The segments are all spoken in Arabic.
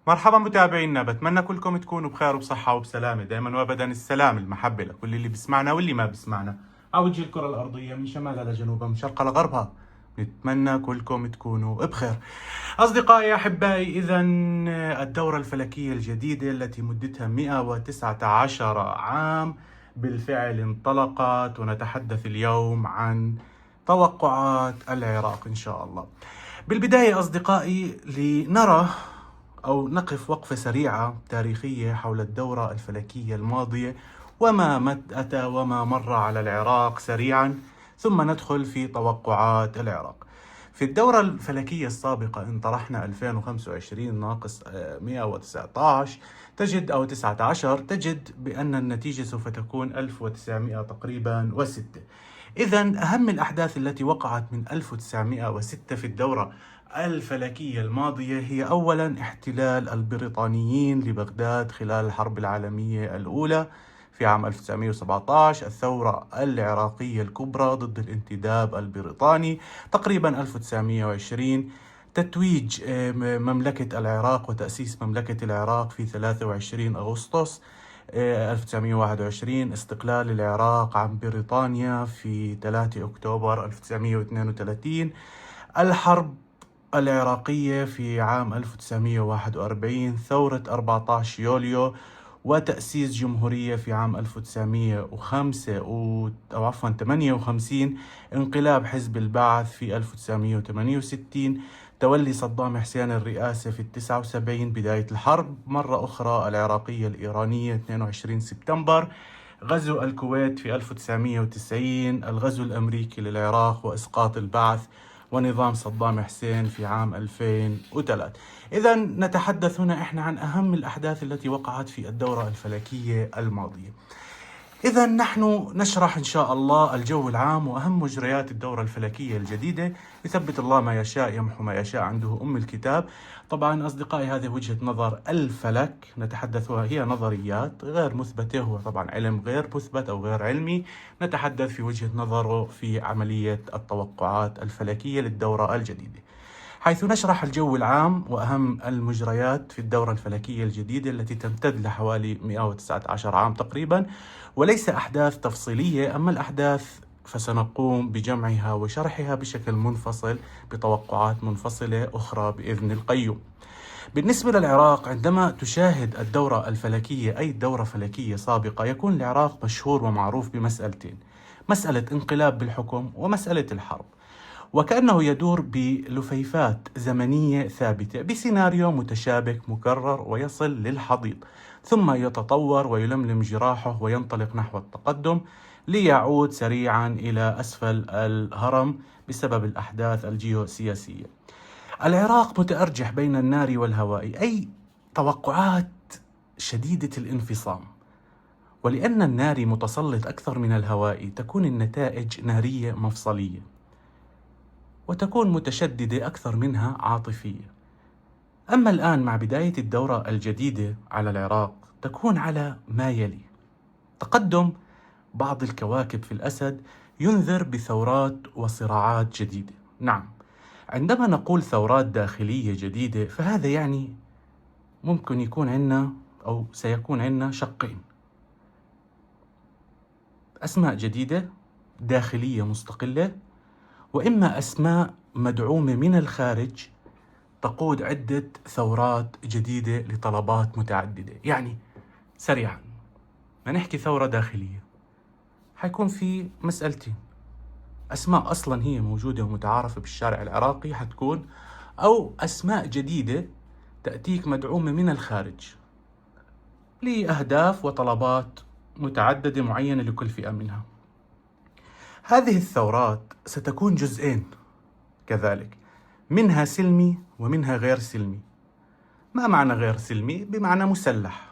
مرحبا متابعينا، بتمنى كلكم تكونوا بخير وبصحة وبسلامة دائما وابدا. السلام المحبة لكل اللي بيسمعنا واللي ما بيسمعنا على وجه الكرة الأرضية من شمالها لجنوبها من شرقها لغربها. نتمنى كلكم تكونوا بخير. أصدقائي أحبائي، إذا الدورة الفلكية الجديدة التي مدتها 119 عام بالفعل انطلقت، ونتحدث اليوم عن توقعات العراق إن شاء الله. بالبداية أصدقائي، لنرى أو نقف وقفة سريعة تاريخية حول الدورة الفلكية الماضية وما أتى وما مر على العراق سريعا، ثم ندخل في توقعات العراق. في الدورة الفلكية السابقة إن طرحنا 2025 ناقص 119 تجد أو 19 تجد بأن النتيجة سوف تكون 1900 تقريبا و6. إذا أهم الأحداث التي وقعت من 1906 في الدورة الفلكية الماضية هي أولا احتلال البريطانيين لبغداد خلال الحرب العالمية الأولى في عام 1917، الثورة العراقية الكبرى ضد الانتداب البريطاني تقريبا 1920، تتويج مملكة العراق وتأسيس مملكة العراق في 23 أغسطس 1921، استقلال العراق عن بريطانيا في 3 أكتوبر 1932، الحرب العراقية في عام 1941، ثورة 14 يوليو، وتأسيس جمهورية في عام 1905 أو عفوا 58، انقلاب حزب البعث في 1968، تولي صدام حسين الرئاسة في 79، بداية الحرب مرة أخرى العراقية الإيرانية 22 سبتمبر، غزو الكويت في 1990، الغزو الأمريكي للعراق وإسقاط البعث ونظام صدام حسين في عام 2003. إذا نتحدث هنا إحنا عن أهم الأحداث التي وقعت في الدورة الفلكية الماضية. إذا نحن نشرح إن شاء الله الجو العام وأهم مجريات الدورة الفلكية الجديدة. يثبت الله ما يشاء يمحو ما يشاء، عنده أم الكتاب. طبعا أصدقائي، هذه وجهة نظر الفلك نتحدثها، هي نظريات غير مثبتة، هو طبعا علم غير مثبت أو غير علمي، نتحدث في وجهة نظره في عملية التوقعات الفلكية للدورة الجديدة، حيث نشرح الجو العام وأهم المجريات في الدورة الفلكية الجديدة التي تمتد لحوالي 119 عام تقريبا، وليس أحداث تفصيلية. أما الأحداث فسنقوم بجمعها وشرحها بشكل منفصل بتوقعات منفصلة أخرى بإذن القيوم. بالنسبة للعراق، عندما تشاهد الدورة الفلكية أي دورة فلكية سابقة، يكون العراق مشهور ومعروف بمسألتين: مسألة انقلاب بالحكم ومسألة الحرب، وكأنه يدور بلفيفات زمنية ثابتة بسيناريو متشابك مكرر ويصل للحضيض، ثم يتطور ويلملم جراحه وينطلق نحو التقدم ليعود سريعا إلى أسفل الهرم بسبب الأحداث الجيوسياسية. العراق متأرجح بين النار والهواء، أي توقعات شديدة الانفصام، ولأن النار متسلط أكثر من الهواء تكون النتائج نارية مفصلية، وتكون متشددة أكثر منها عاطفية. أما الآن مع بداية الدورة الجديدة على العراق تكون على ما يلي: تقدم بعض الكواكب في الأسد ينذر بثورات وصراعات جديدة. نعم، عندما نقول ثورات داخلية جديدة فهذا يعني ممكن يكون عندنا أو سيكون عندنا شقين: أسماء جديدة داخلية مستقلة، وإما أسماء مدعومة من الخارج تقود عدة ثورات جديدة لطلبات متعددة. يعني سريعا ما نحكي ثورة داخلية، حيكون في مسألتين: أسماء أصلا هي موجودة ومتعارفة بالشارع العراقي حتكون، أو أسماء جديدة تأتيك مدعومة من الخارج لأهداف وطلبات متعددة معينة لكل فئة منها. هذه الثورات ستكون جزئين كذلك، منها سلمي ومنها غير سلمي. ما معنى غير سلمي؟ بمعنى مسلح.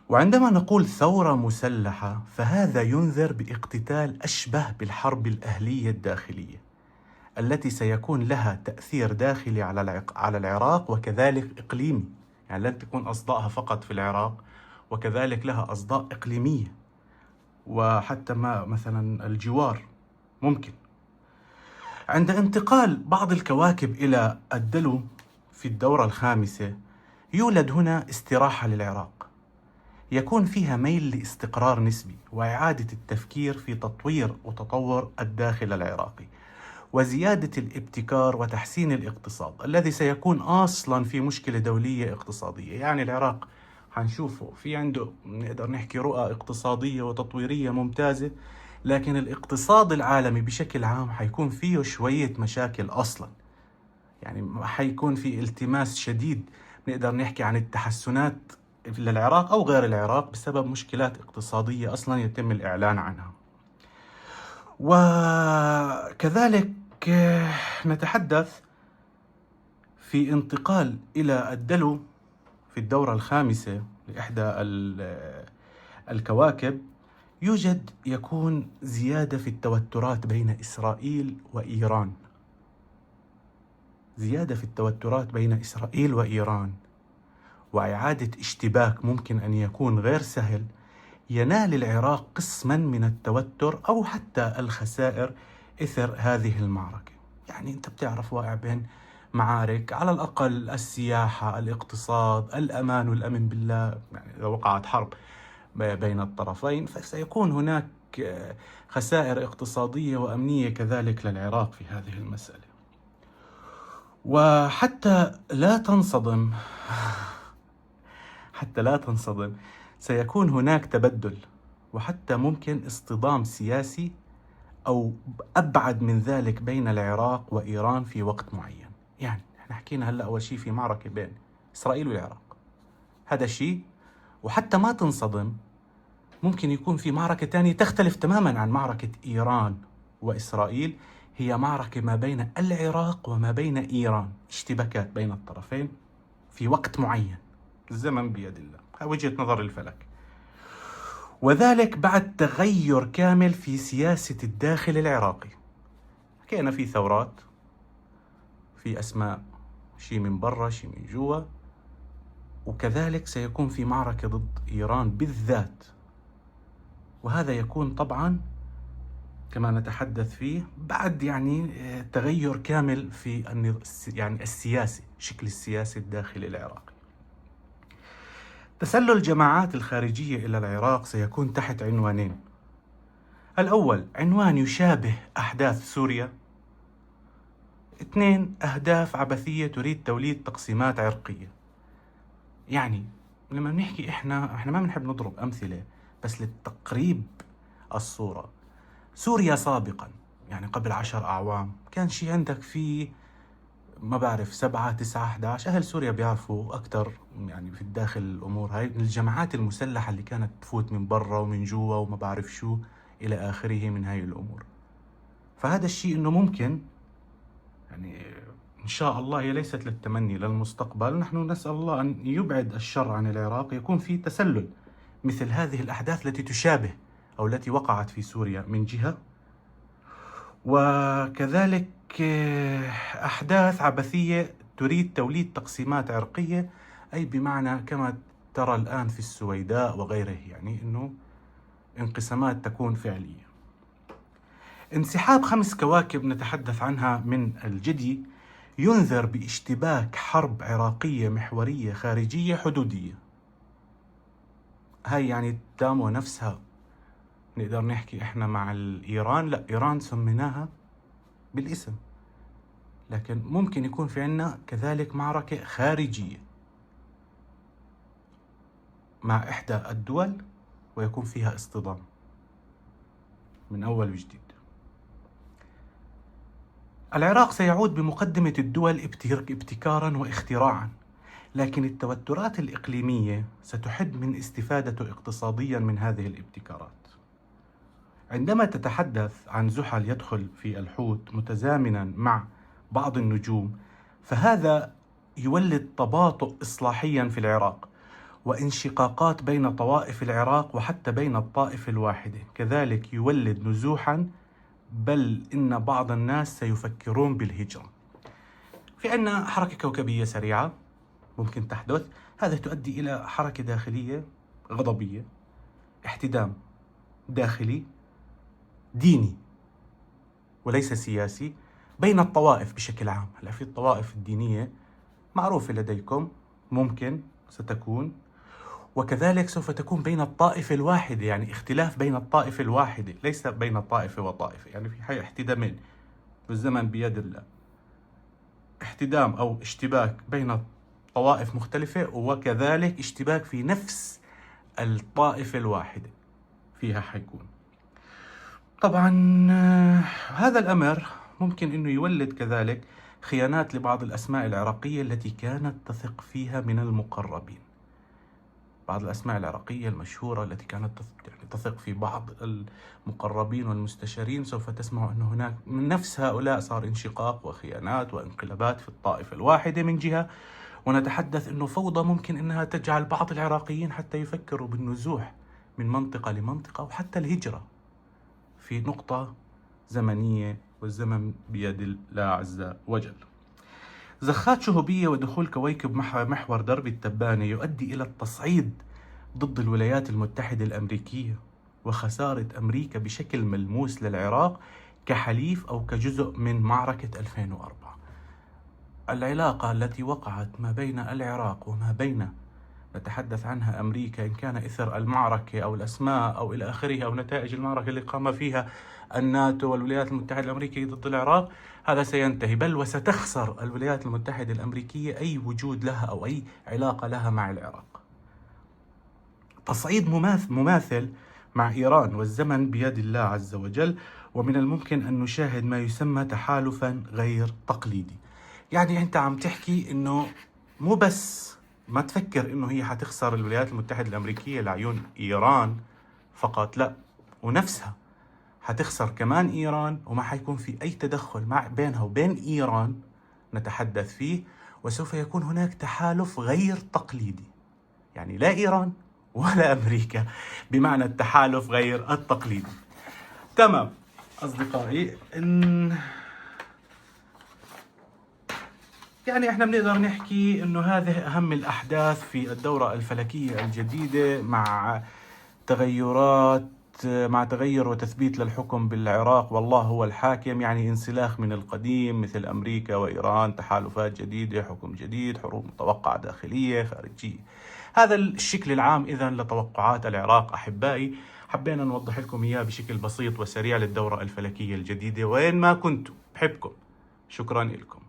وعندما نقول ثورة مسلحة فهذا ينذر باقتتال أشبه بالحرب الأهلية الداخلية التي سيكون لها تأثير داخلي على العراق وكذلك إقليمي، يعني لن تكون أصداءها فقط في العراق، وكذلك لها أصداء إقليمية وحتى ما مثلا الجوار ممكن. عند انتقال بعض الكواكب إلى الدلو في الدورة الخامسة يولد هنا استراحة للعراق يكون فيها ميل لاستقرار نسبي وإعادة التفكير في تطوير وتطور الداخل العراقي وزيادة الابتكار وتحسين الاقتصاد الذي سيكون أصلا في مشكلة دولية اقتصادية. يعني العراق حنشوفه في عنده نقدر نحكي رؤى اقتصادية وتطويرية ممتازة، لكن الاقتصاد العالمي بشكل عام حيكون فيه شوية مشاكل أصلا. يعني حيكون في التماس شديد، نقدر نحكي عن التحسنات للعراق أو غير العراق بسبب مشكلات اقتصادية أصلا يتم الإعلان عنها. وكذلك نتحدث في انتقال إلى الدلو في الدورة الخامسة لإحدى الكواكب، يكون زيادة في التوترات بين إسرائيل وإيران. زيادة في التوترات بين إسرائيل وإيران وإعادة اشتباك ممكن أن يكون غير سهل، ينال العراق قسما من التوتر أو حتى الخسائر إثر هذه المعركة. يعني أنت بتعرف واقع بين معارك، على الأقل السياحة، الاقتصاد، الأمان والأمن بالله. يعني إذا وقعت حرب بين الطرفين فسيكون هناك خسائر اقتصادية وأمنية كذلك للعراق في هذه المسألة. وحتى لا تنصدم سيكون هناك تبدل وحتى ممكن اصطدام سياسي أو أبعد من ذلك بين العراق وإيران في وقت معين. يعني احنا حكينا هلأ أول شيء في معركة بين إسرائيل والعراق، هذا شيء. وحتى ما تنصدم ممكن يكون في معركة تانية تختلف تماما عن معركة إيران وإسرائيل، هي معركة ما بين العراق وما بين إيران، اشتباكات بين الطرفين في وقت معين، الزمن بيد الله، وجهة نظر الفلك. وذلك بعد تغير كامل في سياسة الداخل العراقي. حكينا في ثورات، في أسماء، شيء من برا شيء من جوا، وكذلك سيكون في معركة ضد إيران بالذات. وهذا يكون طبعا كما نتحدث فيه بعد يعني تغير كامل في يعني السياسي، شكل السياسي الداخلي العراقي. تسلل الجماعات الخارجية إلى العراق سيكون تحت عنوانين. الأول عنوان يشابه أحداث سوريا. 2 أهداف عبثية تريد توليد تقسيمات عرقية. يعني لما بنحكي إحنا ما بنحب نضرب أمثلة، بس للتقريب الصورة. سوريا سابقا يعني قبل 10 أعوام كان شيء عندك فيه ما بعرف 7 9 11 أهل سوريا بيعرفوا أكثر يعني في الداخل الأمور هاي، الجماعات المسلحة اللي كانت تفوت من برا ومن جوا وما بعرف شو إلى آخره من هاي الأمور. فهذا الشيء إنه ممكن يعني إن شاء الله، هي ليست للتمني، للمستقبل نحن نسأل الله أن يبعد الشر عن العراق، يكون في تسلل مثل هذه الأحداث التي تشابه أو التي وقعت في سوريا من جهة، وكذلك أحداث عبثية تريد توليد تقسيمات عرقية، أي بمعنى كما ترى الآن في السويداء وغيره، يعني أنه انقسامات تكون فعلية. انسحاب 5 كواكب نتحدث عنها من الجدي ينذر باشتباك حرب عراقية محورية خارجية حدودية. هاي يعني التامو نفسها نقدر نحكي إحنا مع إيران، لا إيران سميناها بالاسم، لكن ممكن يكون في عنا كذلك معركة خارجية مع إحدى الدول ويكون فيها اصطدام من أول وجديد. العراق سيعود بمقدمة الدول ابتكارا واختراعا، لكن التوترات الإقليمية ستحد من استفادته اقتصاديا من هذه الابتكارات. عندما تتحدث عن زحل يدخل في الحوت متزامنا مع بعض النجوم، فهذا يولد تباطؤ إصلاحيا في العراق وانشقاقات بين طوائف العراق وحتى بين الطائفة الواحدة، كذلك يولد نزوحا، بل إن بعض الناس سيفكرون بالهجرة. في عنا حركة كوكبية سريعة ممكن تحدث، هذا تؤدي إلى حركة داخلية غضبية، احتدام داخلي ديني وليس سياسي بين الطوائف بشكل عام. هلا في الطوائف الدينية معروفة لديكم، ممكن ستكون، وكذلك سوف تكون بين الطائفة الواحدة، يعني اختلاف بين الطائفة الواحدة ليس بين طائفة وطائفة، يعني في احتدامين والزمن بيد الله، احتدام أو اشتباك بين طوائف مختلفة، وكذلك اشتباك في نفس الطائفة الواحدة فيها حيكون. طبعا هذا الأمر ممكن أنه يولد كذلك خيانات لبعض الأسماء العراقية التي كانت تثق فيها من المقربين. بعض الأسماء العراقية المشهورة التي كانت تثق في بعض المقربين والمستشارين، سوف تسمع أن هناك من نفس هؤلاء صار انشقاق وخيانات وانقلابات في الطائفة الواحدة من جهة، ونتحدث أنه فوضى ممكن أنها تجعل بعض العراقيين حتى يفكروا بالنزوح من منطقة لمنطقة، وحتى الهجرة في نقطة زمنية، والزمن بيد الله عز وجل. زخات شهوبية ودخول كويكب محور درب التبانة يؤدي إلى التصعيد ضد الولايات المتحدة الأمريكية، وخسارة أمريكا بشكل ملموس للعراق كحليف أو كجزء من معركة 2004. العلاقة التي وقعت ما بين العراق وما بين نتحدث عنها أمريكا، إن كان إثر المعركة أو الأسماء أو إلى آخره أو نتائج المعركة اللي قام فيها الناتو والولايات المتحدة الأمريكية ضد العراق، هذا سينتهي، بل وستخسر الولايات المتحدة الأمريكية أي وجود لها أو أي علاقة لها مع العراق. تصعيد مماثل مع إيران، والزمن بيد الله عز وجل، ومن الممكن أن نشاهد ما يسمى تحالفا غير تقليدي. يعني أنت عم تحكي إنه مو بس ما تفكر إنه هي حتخسر الولايات المتحدة الأمريكية لعيون إيران فقط، لا، ونفسها حتخسر كمان إيران، وما حيكون في أي تدخل بينها وبين إيران نتحدث فيه، وسوف يكون هناك تحالف غير تقليدي، يعني لا إيران ولا أمريكا، بمعنى التحالف غير التقليدي. تمام أصدقائي، يعني احنا بنقدر نحكي انه هذه اهم الاحداث في الدورة الفلكية الجديدة، مع تغير وتثبيت للحكم بالعراق، والله هو الحاكم، يعني انسلاخ من القديم مثل امريكا وايران، تحالفات جديدة، حكم جديد، حروب متوقعة داخلية خارجية. هذا الشكل العام اذا لتوقعات العراق احبائي، حبينا نوضح لكم اياه بشكل بسيط وسريع للدورة الفلكية الجديدة. وين ما كنتوا بحبكم، شكرا لكم.